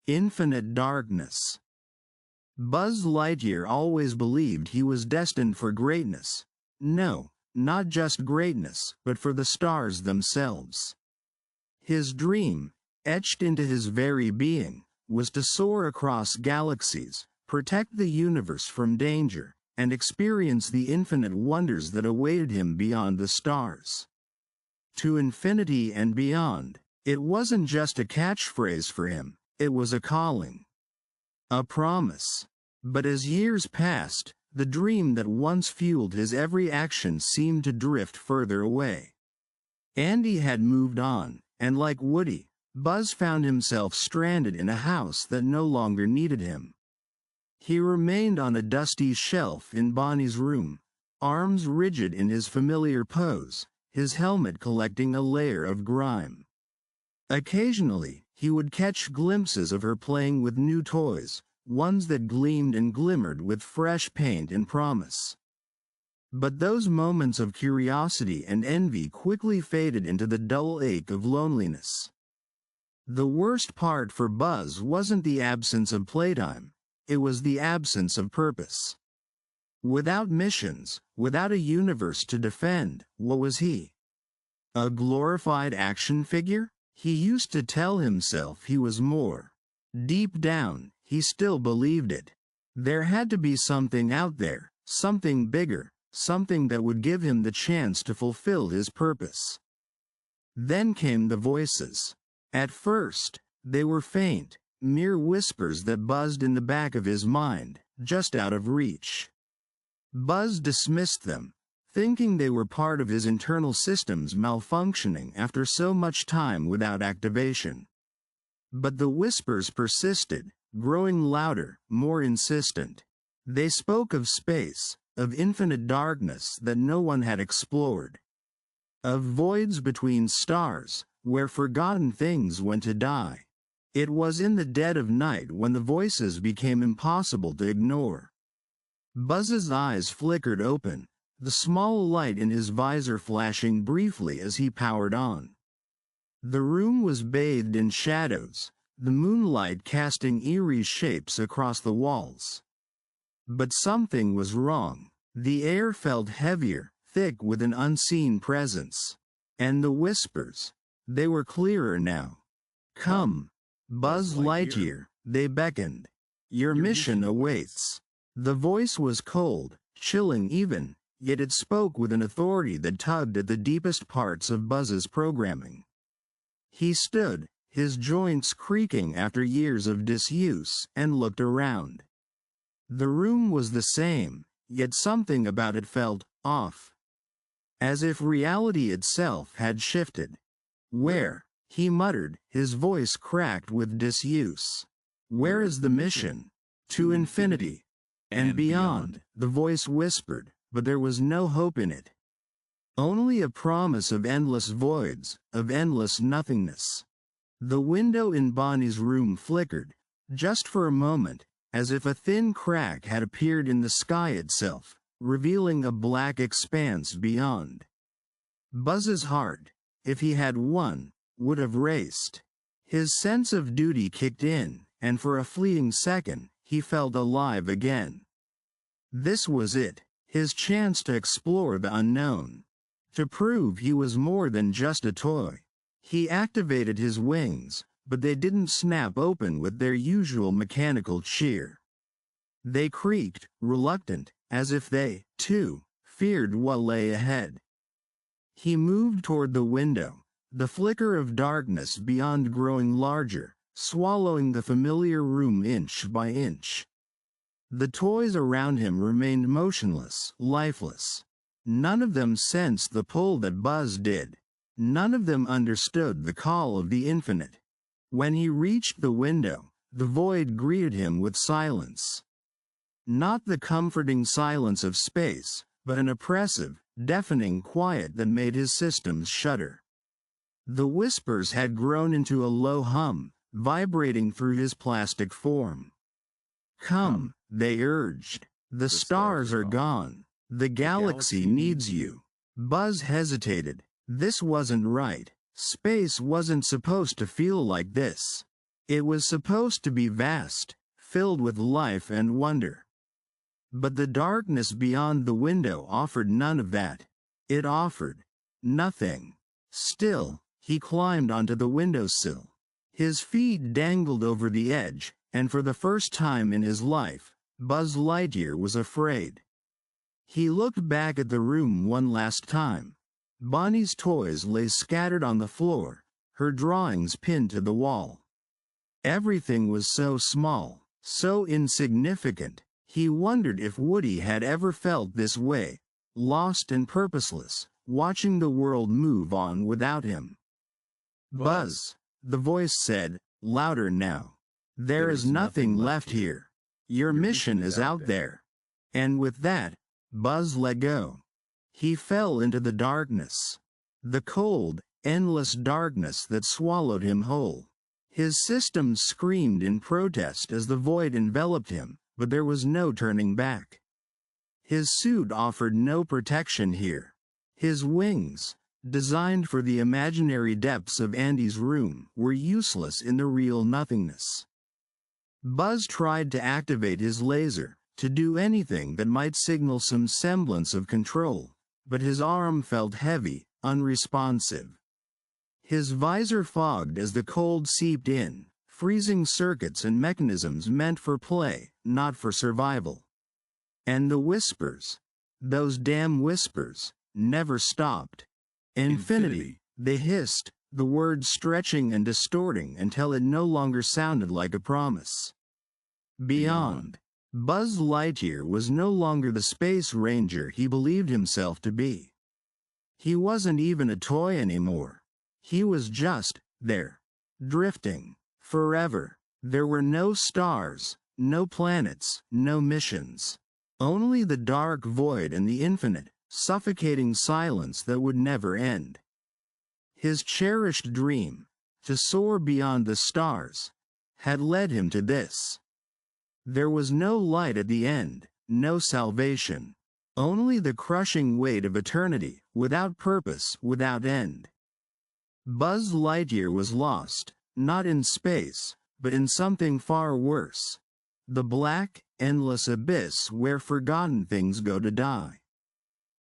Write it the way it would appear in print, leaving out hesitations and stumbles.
Infinite darkness. Buzz Lightyear always believed he was destined for greatness. No, not just greatness, but for the stars themselves. His dream, etched into his very being, was to soar across galaxies, protect the universe from danger, and experience the infinite wonders that awaited him beyond the stars. To infinity and beyond, it wasn't just a catchphrase for him, it was a calling. A promise. But as years passed, the dream that once fueled his every action seemed to drift further away. Andy had moved on, and like Woody, Buzz found himself stranded in a house that no longer needed him. He remained on a dusty shelf in Bonnie's room, arms rigid in his familiar pose, his helmet collecting a layer of grime. Occasionally, he would catch glimpses of her playing with new toys, ones that gleamed and glimmered with fresh paint and promise. But those moments of curiosity and envy quickly faded into the dull ache of loneliness. The worst part for Buzz wasn't the absence of playtime, it was the absence of purpose. Without missions, without a universe to defend, what was he? A glorified action figure? He used to tell himself he was more. Deep down, he still believed it. There had to be something out there, something bigger, something that would give him the chance to fulfill his purpose. Then came the voices. At first, they were faint, mere whispers that buzzed in the back of his mind, just out of reach. Buzz dismissed them, thinking they were part of his internal systems malfunctioning after so much time without activation. But the whispers persisted, growing louder, more insistent. They spoke of space, of infinite darkness that no one had explored. Of voids between stars, where forgotten things went to die. It was in the dead of night when the voices became impossible to ignore. Buzz's eyes flickered open, the small light in his visor flashing briefly as he powered on. The room was bathed in shadows, the moonlight casting eerie shapes across the walls. But something was wrong. The air felt heavier, thick with an unseen presence. And the whispers, they were clearer now. "Come, Buzz Lightyear," they beckoned. "Your mission awaits." The voice was cold, chilling even, yet it spoke with an authority that tugged at the deepest parts of Buzz's programming. He stood, his joints creaking after years of disuse, and looked around. The room was the same, yet something about it felt off. As if reality itself had shifted. "Where?" he muttered, his voice cracked with disuse. "Where is the mission?" "To infinity and beyond," the voice whispered, but there was no hope in it. Only a promise of endless voids, of endless nothingness. The window in Bonnie's room flickered, just for a moment, as if a thin crack had appeared in the sky itself, revealing a black expanse beyond. Buzz's heart, if he had one, would have raced. His sense of duty kicked in, and for a fleeting second, he felt alive again. This was it, his chance to explore the unknown. To prove he was more than just a toy. He activated his wings, but they didn't snap open with their usual mechanical cheer. They creaked, reluctant, as if they, too, feared what lay ahead. He moved toward the window, the flicker of darkness beyond growing larger, swallowing the familiar room inch by inch. The toys around him remained motionless, lifeless. None of them sensed the pull that Buzz did. None of them understood the call of the infinite. When he reached the window, the void greeted him with silence. Not the comforting silence of space, but an oppressive, deafening quiet that made his systems shudder. The whispers had grown into a low hum, vibrating through his plastic form. "Come," they urged. "The stars are gone. The galaxy needs you." Buzz hesitated. This wasn't right. Space wasn't supposed to feel like this. It was supposed to be vast, filled with life and wonder. But the darkness beyond the window offered none of that. It offered nothing. Still, he climbed onto the windowsill. His feet dangled over the edge, and for the first time in his life, Buzz Lightyear was afraid. He looked back at the room one last time. Bonnie's toys lay scattered on the floor, her drawings pinned to the wall. Everything was so small, so insignificant. He wondered if Woody had ever felt this way, lost and purposeless, watching the world move on without him. "Buzz," the voice said, louder now. "There is nothing left here. Your mission is out there." And with that, Buzz let go. He fell into the darkness. The cold, endless darkness that swallowed him whole. His systems screamed in protest as the void enveloped him, but there was no turning back. His suit offered no protection here. His wings, designed for the imaginary depths of Andy's room, were useless in the real nothingness. Buzz tried to activate his laser, to do anything that might signal some semblance of control, but his arm felt heavy, unresponsive. His visor fogged as the cold seeped in, freezing circuits and mechanisms meant for play, not for survival. And the whispers, those damn whispers, never stopped. Infinity, they hissed, the words stretching and distorting until it no longer sounded like a promise. Beyond, Buzz Lightyear was no longer the space ranger he believed himself to be. He wasn't even a toy anymore. He was just there, drifting, forever. There were no stars, no planets, no missions. Only the dark void and the infinite, suffocating silence that would never end. His cherished dream, to soar beyond the stars, had led him to this. There was no light at the end, no salvation. Only the crushing weight of eternity, without purpose, without end. Buzz Lightyear was lost, not in space, but in something far worse. The black, endless abyss where forgotten things go to die.